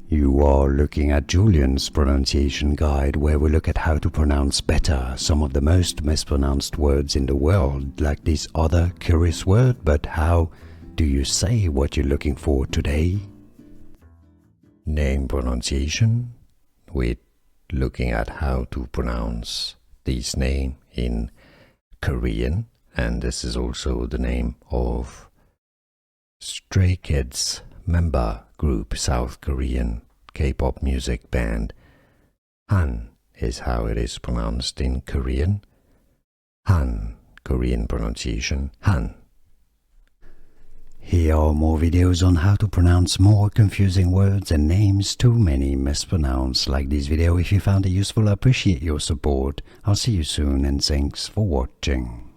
You are looking at Julian's pronunciation guide, where we look at how to pronounce better some of the most mispronounced words in the world, like this other curious word. But how do you say what you're looking for today? Name pronunciation, with looking at how to pronounce this name in Korean, and this is also the name of Stray Kids member group, South Korean K-pop music band. Han is how it is pronounced in Korean. Han, Korean pronunciation, Han. Here are more videos on how to pronounce more confusing words and names too many mispronounced. Like this video if you found it useful. I appreciate your support. I'll see you soon and thanks for watching.